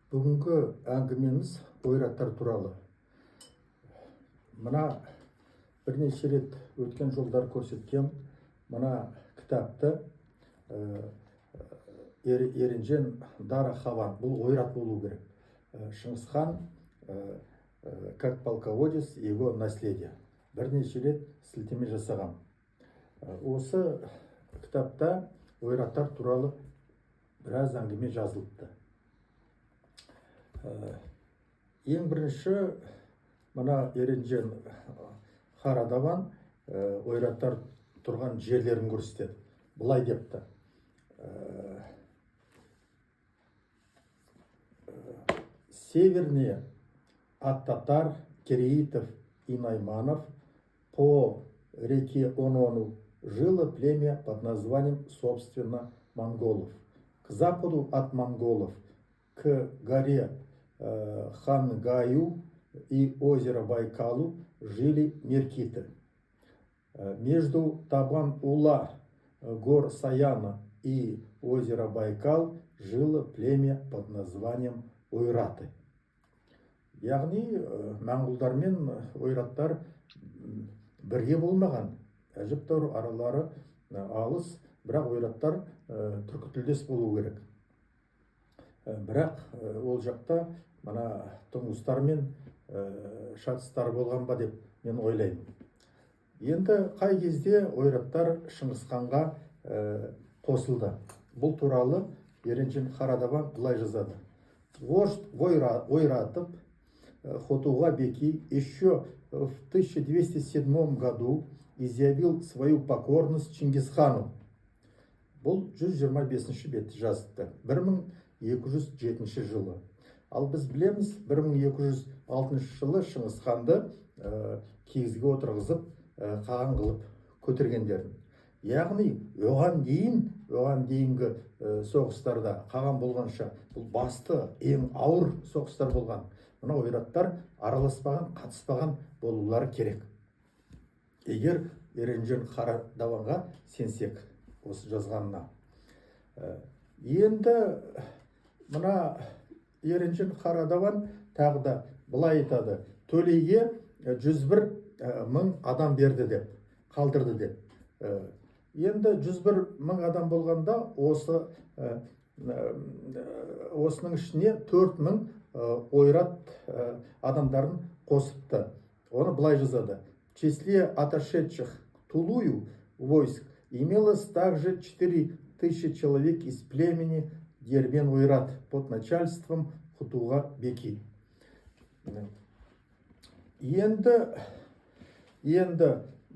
Бүгінгі әңгімеміз ойраттар туралы. Мына бірнеше рет өткен жолдар көрсеткен мына кітапты Еренжен Дара Хаван, бұл ойрат болу керек. Шыңғысхан как полководец, его наследие. Бірнеше рет сілтеме жасаған. Осы кітапта ойраттар туралы біраз әңгіме жазылыпты. Ең бірінші мына Еренжен Харадаван ойраттар тұрған жерлерін көрсетеді. Бұлай депті: севернее от татар, кереитов и найманов по реке Онону жило племя под названием, собственно, монголов. К западу от монголов, к горе Хангаю и озеро Байкалу жили меркиты. Между Табан-Ула, гор Саяна и озеро Байкал жило племя под названием ойраты. Яғни монголдар мен ойраттар бірге болмаған. Әжептәуір аралары алыс, бірақ ойраттар түркітілдес болу керек. Бірақ ол жақта мына тұңғыстар мен шатыстар болған ба деп мен ойлаймын. Енді қай кезде ойраттар Шыңғысханға қосылды? Бұл туралы Еренжен Харадаван былай жазады: вождь ойратов Хотуга Беки еще в 1207 году изъявил свою покорность Чингисхану. Бұл 125 бетті жазыпты. 1207 жылы. Ал біз білеміз, 1206 жылы Шыңғысханды киізге отырғызып, қаған қылып көтергендерін. Яғни оған дейінгі соғыстарда қаған болғанша бұл басты, ең ауыр соғыстар болған. Мына ойраттар араласпаған, қатыспаған болулары керек. Егер Еренжен Харадаванға сенсек осы жазғанына. Енді мына Еренжен Харадаван тағы да былай айтады: Төлеге 101 мың адам берді деп, қалдырды деп. Енді 101 мың адам болғанда осының ішіне 4 мың ойрат адамдарын қосыпты. Оны былай жазады: в числе отошедших к Тулую войск имелось также 4000 человек из племени Дербен Ойрат под начальством Хотуга Беки. Енді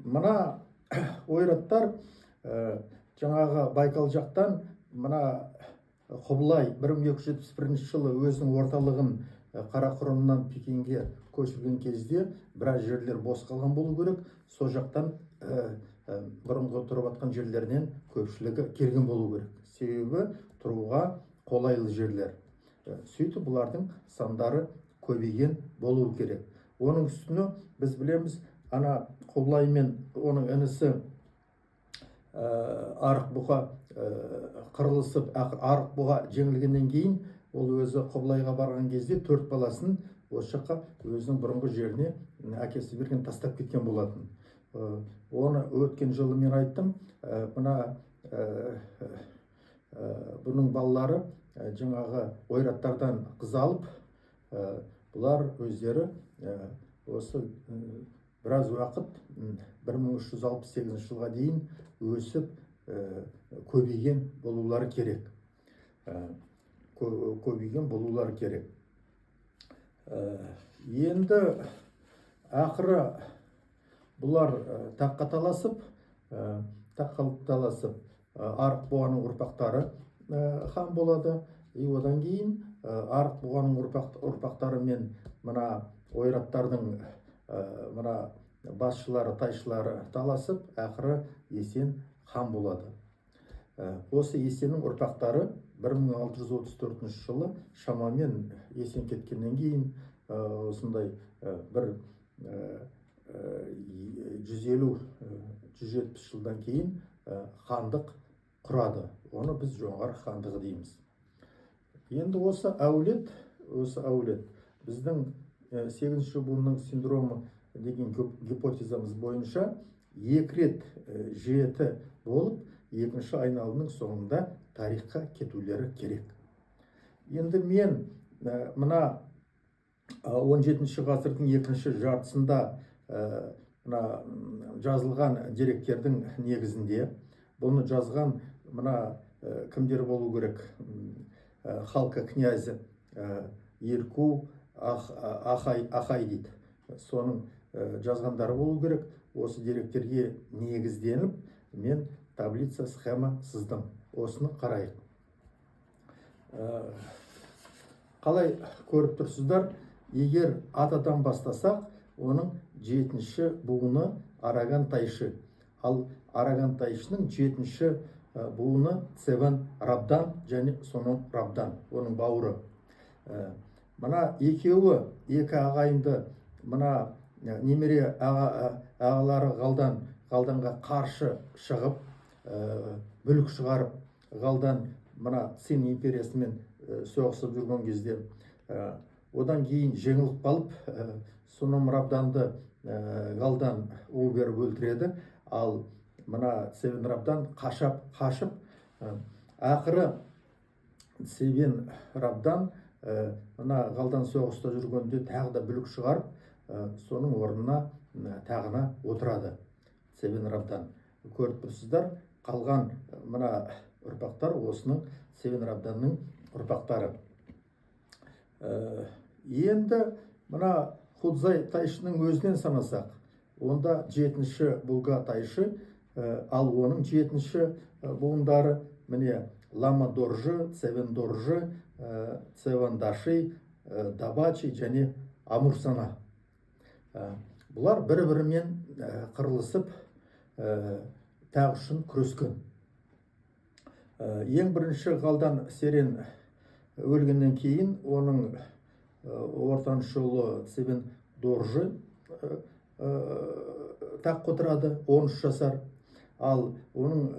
мына ойраттар жаңағы Байкал жақтан мына Құбылай 1271 жылы өзінің орталығын Қарақұрымнан Пекинге көшірген кезде біраз жерлер бос қалған болу керек. Сол жақтан бұрынғы тұрып атқан жерлерінен көпшілігі келген болу керек. Себебі тұруға қолайлы жерлер. Сөйтіп бұлардың сандары көбейген болу керек. Оның үстіне біз білеміз, ана Құбылай мен оның інісі Арықбұға қырылысып, Арықбұға жеңілгеннен кейін ол өзі Құбылайға барған кезде 4 баласын осы жаққа өзінің бұрынғы жеріне әкесі берген тастап кеткен болатын. Оны өткен жылы мен айттым, мына бұның балалары жаңағы ойраттардан қыз алып, бұлар өздері осы біраз уақыт 1368 жылға дейін өсіп көбейген болулары керек. Енді ақыры бұлар таққа таласып, Арықбұғаның ұрпақтары хан болады. Одан кейін Арықбұғаның ұрпақтары мен мына ойраттардың мына басшылары, тайшылары таласып, ақыры Есен хан болады. Осы Есеннің ұрпақтары 1634 жылы шамамен Есен кеткеннен кейін осындай бір 150-170 жылдан кейін хандық құрады. Оны біз жоңғар хандығы дейміз. Енді осы әулет осы әулет біздің 8-ші буынның синдромы деген гипотезамыз бойынша 2 рет жеті болып, екінші айналымның соңында тарихқа кетулері керек. Енді мен мына 17-ші ғасырдың екінші жартысында мына жазылған деректердің негізінде бұны жазған мына кімдер болу керек? Халка князі Ирку Ахай дейді. Соның жазғандары болу керек. Осы деректерге негізденіп мен таблица схема сыздым. Осыны қарайық. Қалай көріп тұрсыздар? Егер атадан бастасақ, оның 7-ші буыны Араган тайшы. Ал Араган тайшының 7-ші буыны Цевен Рабдан және соның Рабдан, оның бауыры. Мына екеуі, екі ағайынды, мына немере ағалары Ғалданға қарсы шығып, бүлік шығарып, Ғалдан мына Цин империясымен соғысып жүрген кезде, одан кейін жеңіліп қалып, соның Рабданды Ғалдан у беріп өлтіреді, ал мына Цевен Рабдан қашып, ақыры Цевен Рабдан мына Ғалдан соғыста жүргенде тағы да бүлік шығарып, соның орнына тағына отырады Цевен Рабдан. Көріп тұрсыздар, қалған мына ұрпақтар осының Цевен Рабданның ұрпақтары. Енді мына Худзай тайшының өзінен санасақ, онда 7-ші бұлға тайшы, ал оның 7-ші буындары міне Лама Доржы, Цевен Доржы, Цевен Даши, Дабачи және Амурсана. Бұлар бір-бірімен қырылысып, тақ үшін күрескен. Ең бірінші Ғалдан Серен өлгеннен кейін, оның ортаншы ұлы Цевен Доржы тақ отырады, 13 жасар. Ал оның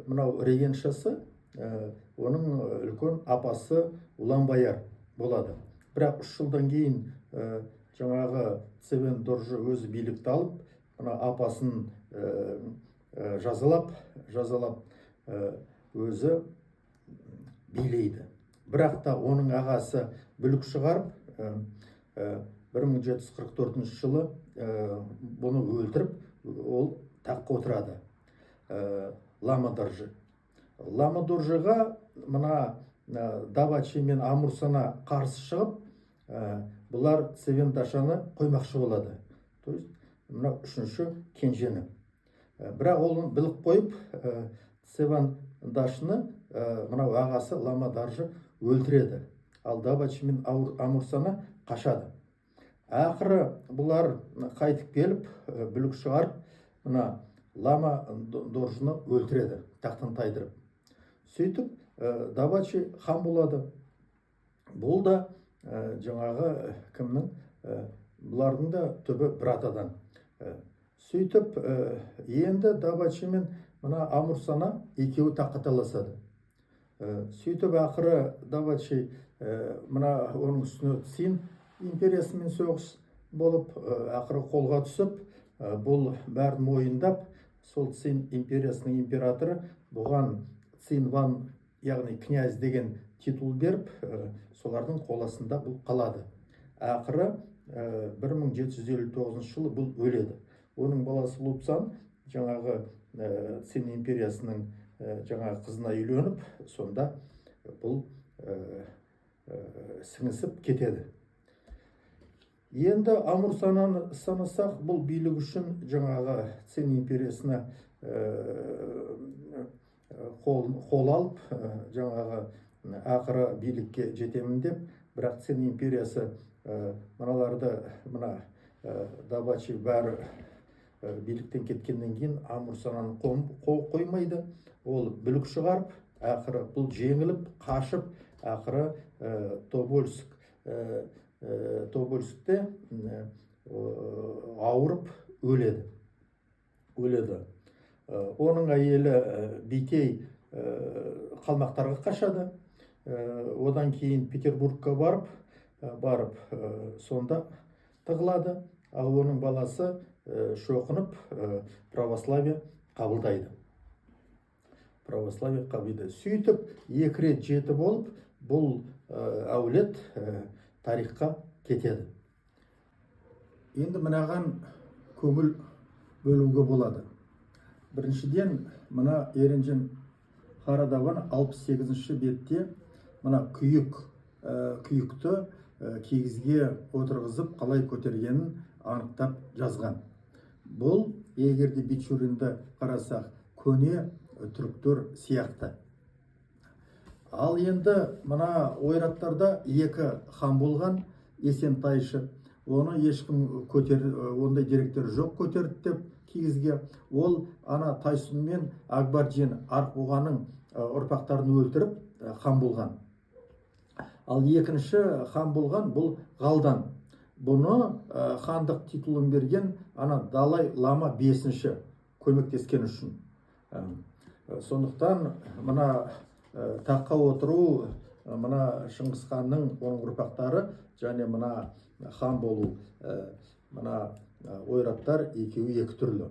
мынау регеншасы, оның үлкен апасы Уланбаяр болады. Бірақ 3 жылдан кейін жаңағы Цевен Доржы өзі билікті алып, апасын жазалап өзі билейді. Бірақ та оның ағасы бүлік шығарып, 1744 жылы бұны өлтіріп, ол таққа отырады. Лама Доржы. Лама Доржыға мына Дабачи мен Амурсана қарсы шығып, бұлар Цевен Дашаны қоймақшы болады. То есть, мына 3-ші кенжені. Бірақ олын біліп қойып, Цевен Дашыны мынау ағасы Лама Доржы өлтіреді. Ал Дабачи мен Амурсана қашады. Ақыры бұлар қайтып келіп, бүлік шығарып, мына Лама Доржыны өлтіреді, тақтан тайдырып. Сөйтіп, Дабачи хан болады. Бұл да жаңағы кімнің, бұлардың да түбі бір атадан. Сөйтіп, енді Дабачи мен мына Амурсана екеуі таққа таласады. Сөйтіп, ақыры Дабачи мына оның үстіне Цин империясымен соғыс болып, ақыры қолға түсіп, бұл бәрін мойындап, сол Цин империясының императоры бұған Цин Ван, яғни князь деген титул беріп, солардың қоласында бұл қалады. Ақыры 1759 жылы бұл өледі. Оның баласы Лупсан жаңағы Цин империясының жаңағы қызына үйленіп, сонда бұл сіңісіп кетеді. Енді Амурсананы санасақ, бұл билік үшін жаңағы Цин империясына қол алып, жаңағы ақыры билікке жетемін деп, бірақ Цин империясы мыналарды, мына Дабачи бәрі биліктен кеткеннен кейін Амурсананы қоймайды. Ол бүлік шығарып, ақыры бұл жеңіліп, қашып, ақыры Тобольскте ауырып өледі. Оның әйелі Битей қалмақтарға қашады. одан кейін Петербургқа барып сонда тығылады, ал оның баласы шоқынып православие қабылдайды. Сөйтіп, 2 рет жеті болып, бұл әулет тарихқа кетеді. Енді мынаған көңіл бөлуге болады. Біріншіден, мына Еренжен Қарадаван 68-ші бетте мына күйікті кигізге отырғызып қалай көтергенін анықтап жазған. Бұл, егерде Бичуринді қарасақ, көне түріктер сияқты. Ал енді мына ойраттарда 2 хан болған, Есентайшы. Оны ешкім ондай деректер жоқ көтерді деп кигізге. Ол ана Тайсұн мен Акбарджин Арқуғаның ұрпақтарын өлтіріп хан болған. Ал екінші хан болған бұл Ғалдан. Бұны хандық титулын берген ана Далай Лама 5-ші көмектескен үшін. Сондықтан мына таққа отыру, мына Шыңғыс ханның оның ұрпақтары және мына хан болу, мына ойраттар екеуі 2 түрлі.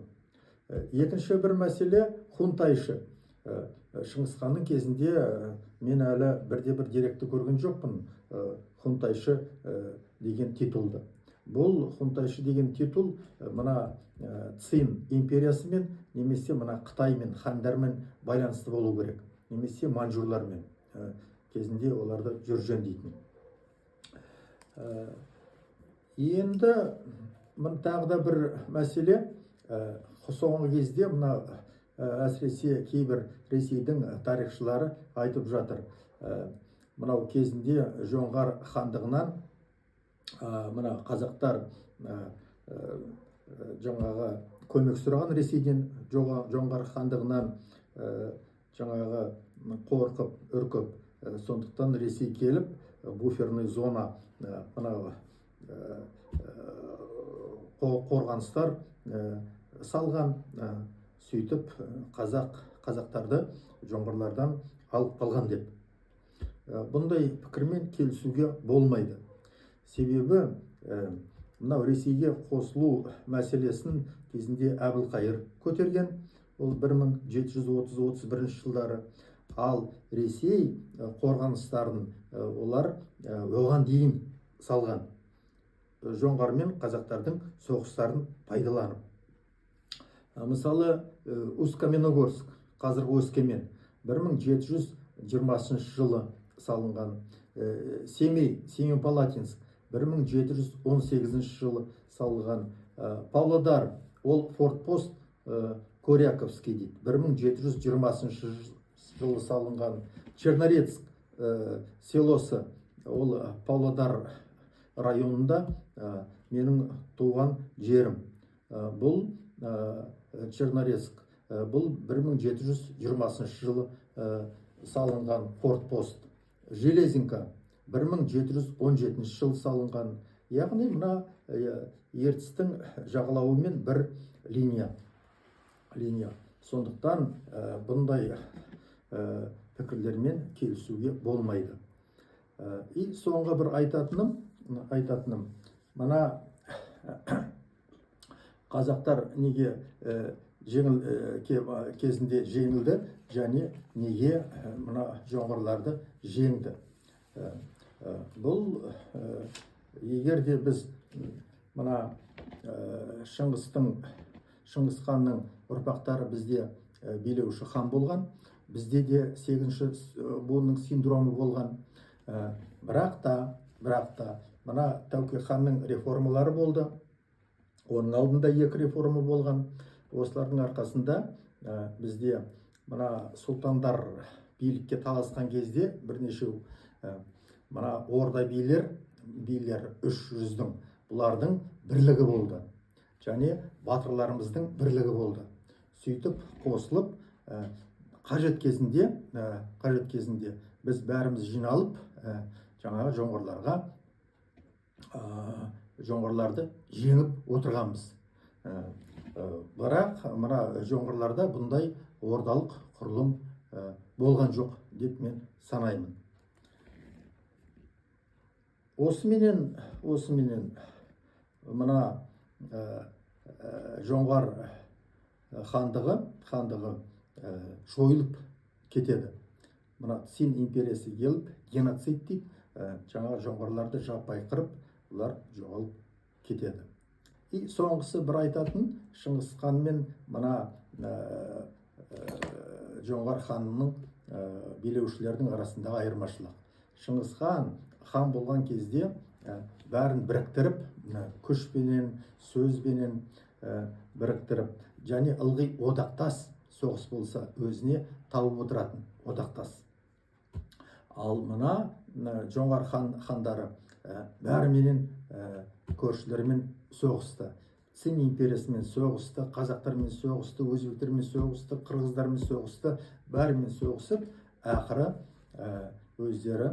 Екінші бір мәселе Хунтайшы. Шыңғыс ханның кезінде мен әлі бірде-бір деректі көрген жоқпын Хунтайшы деген титулды. Бұл Хунтайшы деген титул мына Цин империясымен немесе мына Қытаймен, хандармен байланысты болу керек, немесе манжурлармен. Кезінде оларды Жүржен дейтін. Енді тағы да бір мәселе, соңғы кезде мына әсіресе кейбір Ресейдің тарихшылары айтып жатыр. Мынау кезінде Жоңғар хандығынан мына қазақтар жаңағы көмек сұраған Ресейден, Жоңғар хандығынан жаңағы қорқып, үркіп, сондықтан Ресей келіп, буферный зона, мына қорғаныстар салған, сөйтіп қазақтарды жоңғарлардан алып қалған деп. Бұндай пікірмен келісуге болмайды. Себебі мынау Ресейге қосылу мәселесін кезінде Әбілқайыр көтерген, ол 1730-31 жылдары. Ал Ресей қорғаныстарын олар оған дейін салған, жоңғар мен қазақтардың соғыстарын пайдаланып. Мысалы, Усть-Каменогорск, қазіргі Өскемен, 1720 жылы салынған. Семипалатинск, 1718 жылы салынған. Павлодар, ол фортпост Коряковский дейді, 1720 жылы салынған. Чернорецк селосы, ол Павлодар районында менің туған жерім. Бұл Чернорецк, бұл 1720 жылы салынған фортпост. Железинка, 1717 жылы салынған. Яғни мына ертістің жағалауымен бір линия. Сондықтан бұндай пікірлермен келісуге болмайды. И соңғы бір айтатыным, мына қазақтар неге кезінде жеңілді, және неге мына жоңғарларды жеңді. Бұл егер де біз мына Шыңғыс ханның ұрпақтары бізде билеуші хан болған, бізде де 8-ші буынның синдромы болған. Бірақ та мына Тәуке ханның реформалары болды. Оның алдында 2 реформа болған. Осылардың арқасында бізде мына сұлтандар билікке таласқан кезде бірнешеу мына орда билер 300-дің, бұлардың бірлігі болды. Және батырларымыздың бірлігі болды. Сөйтіп қосылып, қажет кезінде біз бәріміз жиналып, жаңағы жоңғарларды жеңіп отырғанбыз. Бірақ мына жоңғарларда бұндай ордалық құрылым болған жоқ деп мен санаймын. осыменен мына жоңғар хандығы жойылып кетеді. Мына Цин империясы келіп геноцид дейді, жаңағы жоңғарларды жаппай қырып, олар жоғалып кетеді. И соңғысы бір айтатын, Шыңғыс хан мен мына жоңғар ханының билеушілердің арасындағы айырмашылық. Шыңғыс хан болған кезде бәрін біріктіріп, күшпенен, сөзбенен біріктіріп, және ылғи одақтас, соғыс болса өзіне тауып отыратын одақтас. Ал мына жоңғар хандары бәріменен көршілерімен соғысты. Цин империясымен соғысты, қазақтармен соғысты, өзбектермен соғысты, қырғыздармен соғысты, бәрімен соғысып, ақыры өздері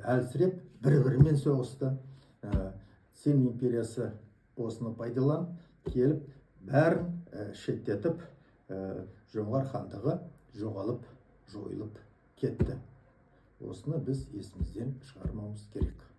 әлсіреп бір-бірімен соғысты. Цин империясы осыны пайдаланып келіп, бәрін шеттетіп, жоңғар хандығы жоғалып, жойылып кетті. Осыны біз есімізден шығармауымыз керек.